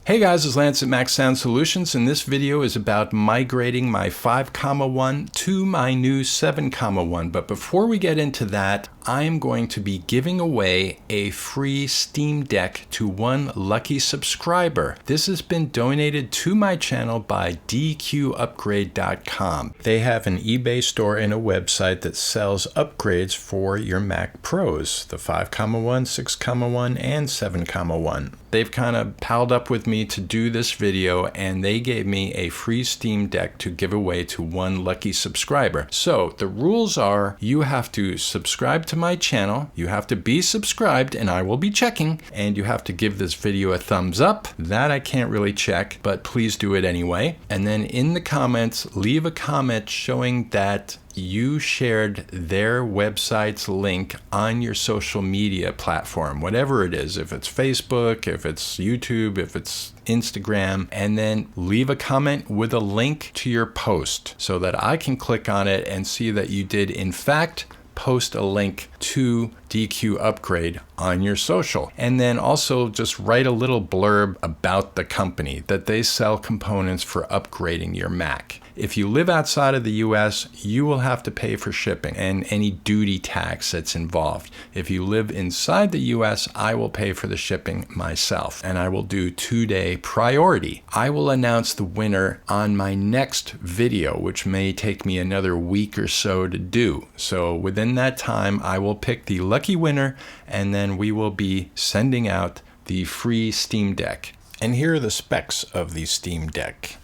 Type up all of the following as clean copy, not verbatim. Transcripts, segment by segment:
Hey guys, it's Lance at Max Sound Solutions, and this video is about migrating my 5,1 to my new 7,1. But before we get into that, I am going to be giving away a free Steam Deck to one lucky subscriber. This has been donated to my channel by dqupgrade.com. They have an eBay store and a website that sells upgrades for your Mac Pros, the 5,1, 6,1, and 7,1. They've kind of palled up with me to do this video, and they gave me a free Steam Deck to give away to one lucky subscriber. So the rules are, you have to subscribe to my channel, you have to be subscribed, and I will be checking, and you have to give this video a thumbs up. That I can't really check, but please do it anyway. And then in the comments, leave a comment showing that you shared their website's link on your social media platform, whatever it is, if it's Facebook, if it's YouTube, if it's Instagram, and then leave a comment with a link to your post so that I can click on it and see that you did in fact post a link to DQ Upgrade on your social. And then also just write a little blurb about the company, that they sell components for upgrading your Mac. If you live outside of the US, you will have to pay for shipping and any duty tax that's involved. If you live inside the US, I will pay for the shipping myself, and I will do 2-day priority. I will announce the winner on my next video, which may take me another week or so to do. So within that time, I will pick the lucky winner, and then we will be sending out the free Steam Deck. And here are the specs of the Steam Deck.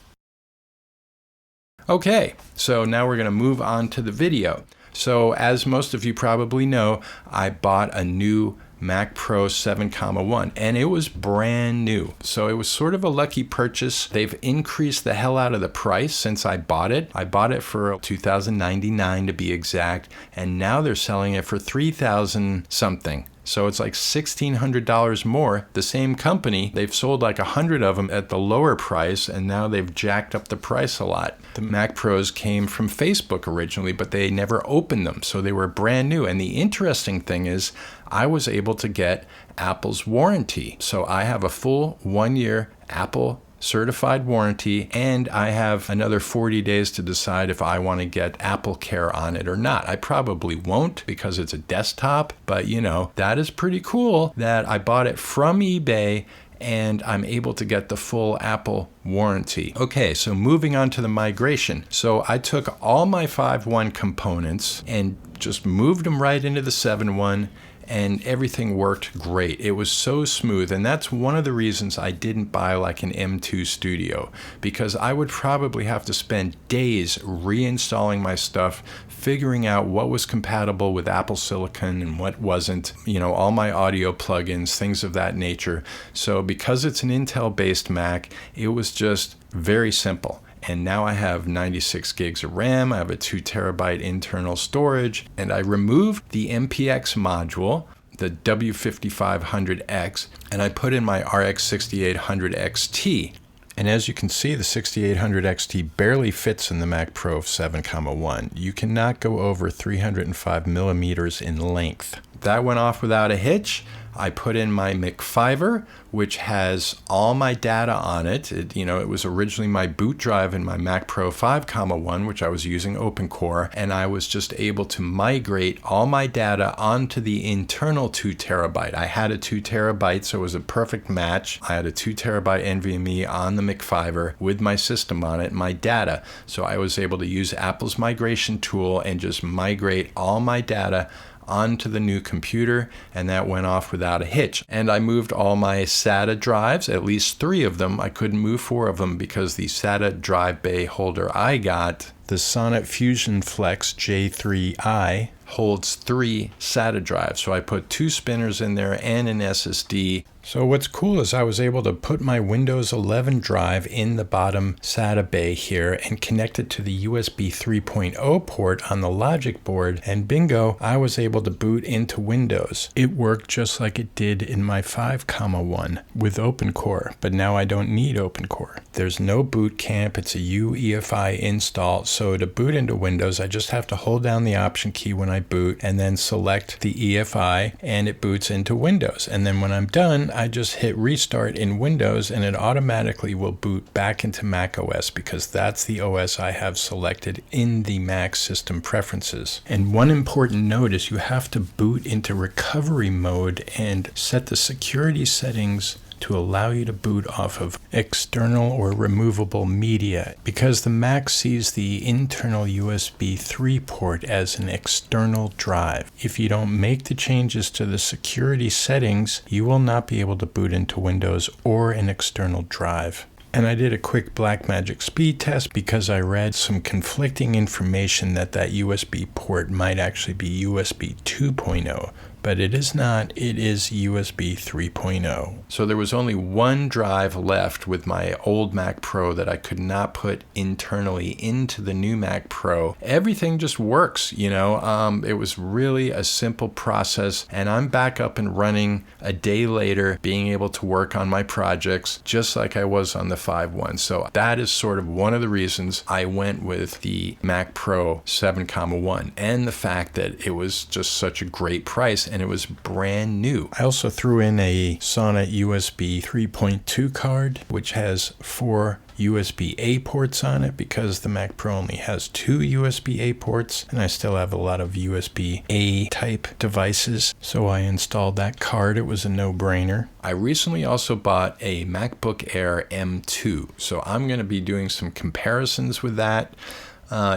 Okay, so now we're going to move on to the video. So as most of you probably know, I bought a new Mac Pro 7,1 and it was brand new. So it was sort of a lucky purchase. They've increased the hell out of the price since I bought it. I bought it for $2,099 to be exact, and now they're selling it for $3,000 something. So it's like $1,600 more. The same company, they've sold like 100 of them at the lower price, and now they've jacked up the price a lot. The Mac Pros came from Facebook originally, but they never opened them, so they were brand new. And the interesting thing is, I was able to get Apple's warranty. So I have a full 1-year Apple certified warranty, and I have another 40 days to decide if I want to get Apple Care on it or not. I probably won't because it's a desktop, but you know, that is pretty cool that I bought it from eBay and I'm able to get the full Apple warranty. Okay, so moving on to the migration. So I took all my 5.1 components and just moved them right into the 7.1, and everything worked great. It was so smooth, and that's one of the reasons I didn't buy like an M2 Studio, because I would probably have to spend days reinstalling my stuff, figuring out what was compatible with Apple Silicon and what wasn't, you know, all my audio plugins, things of that nature. So because it's an Intel-based Mac, it was just very simple. And now I have 96 gigs of RAM, I have a 2 terabyte internal storage, and I removed the MPX module, the W5500X, and I put in my RX 6800 XT. And as you can see, the 6800 XT barely fits in the Mac Pro 7,1. You cannot go over 305 millimeters in length. That went off without a hitch. I put in my McFiver, which has all my data on it. It was originally my boot drive in my Mac Pro 5,1, which I was using OpenCore, and I was just able to migrate all my data onto the internal 2 terabyte. I had a 2 terabyte, so it was a perfect match. I had a 2 terabyte NVMe on the McFiver with my system on it, my data. So I was able to use Apple's migration tool and just migrate all my data onto the new computer, and that went off without a hitch. And I moved all my SATA drives, at least 3 of them. I couldn't move 4 of them because the SATA drive bay holder I got, the SoNNeT Fusion Flex J3i, holds 3 SATA drives. So I put 2 spinners in there and an SSD. So what's cool is I was able to put my Windows 11 drive in the bottom SATA bay here and connect it to the USB 3.0 port on the logic board, and bingo, I was able to boot into Windows. It worked just like it did in my 5,1 with OpenCore, but now I don't need OpenCore. There's no boot camp, it's a UEFI install, so to boot into Windows I just have to hold down the Option key when I my boot and then select the EFI, and it boots into Windows. And then when I'm done, I just hit restart in Windows and it automatically will boot back into Mac OS because that's the OS I have selected in the Mac system preferences. And one important note is you have to boot into recovery mode and set the security settings to allow you to boot off of external or removable media, because the Mac sees the internal USB 3 port as an external drive. If you don't make the changes to the security settings, you will not be able to boot into Windows or an external drive. And I did a quick Blackmagic speed test because I read some conflicting information that USB port might actually be USB 2.0. But it is not, it is USB 3.0. So there was only one drive left with my old Mac Pro that I could not put internally into the new Mac Pro. Everything just works, you know. It was really a simple process, and I'm back up and running a day later, being able to work on my projects just like I was on the 5.1. So that is sort of one of the reasons I went with the Mac Pro 7.1, and the fact that it was just such a great price and it was brand new. I also threw in a SoNNeT USB 3.2 card, which has 4 USB-A ports on it because the Mac Pro only has 2 USB-A ports, and I still have a lot of USB-A type devices, so I installed that card. It was a no-brainer. I recently also bought a MacBook Air M2, so I'm going to be doing some comparisons with that.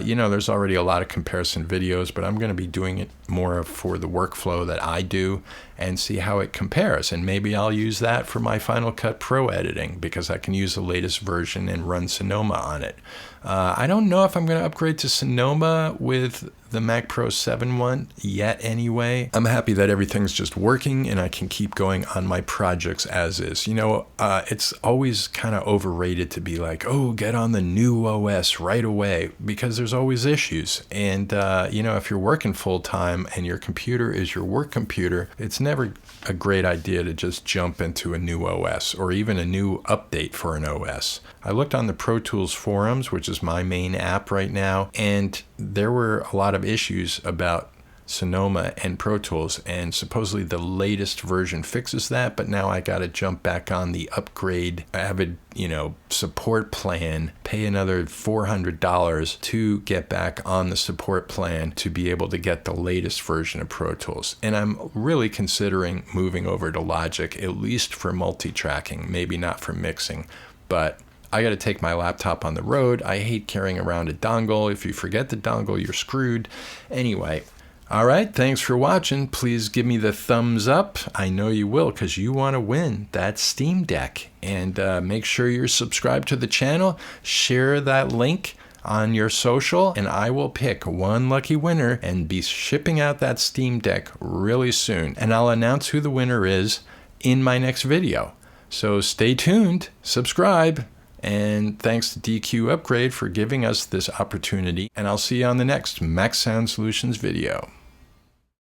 You know, there's already a lot of comparison videos, but I'm going to be doing it more for the workflow that I do and see how it compares. And maybe I'll use that for my Final Cut Pro editing because I can use the latest version and run Sonoma on it. I don't know if I'm going to upgrade to Sonoma with the Mac Pro 7.1 yet anyway. I'm happy that everything's just working and I can keep going on my projects as is. You know, it's always kind of overrated to be like, oh, get on the new OS right away, because there's always issues. And, you know, if you're working full time and your computer is your work computer, it's never a great idea to just jump into a new OS or even a new update for an OS. I looked on the Pro Tools forums, which is my main app right now, and there were a lot of issues about Sonoma and Pro Tools, and supposedly the latest version fixes that, but now I got to jump back on the upgrade Avid, you know, support plan, pay another $400 to get back on the support plan to be able to get the latest version of Pro Tools. And I'm really considering moving over to Logic, at least for multi-tracking, maybe not for mixing, but I got to take my laptop on the road. I hate carrying around a dongle. If you forget the dongle, you're screwed. Anyway, all right, thanks for watching. Please give me the thumbs up. I know you will, because you want to win that Steam Deck. And make sure you're subscribed to the channel. Share that link on your social, and I will pick one lucky winner and be shipping out that Steam Deck really soon. And I'll announce who the winner is in my next video. So stay tuned, subscribe, and thanks to dqupgrade for giving us this opportunity. And I'll see you on the next Mac Sound Solutions video.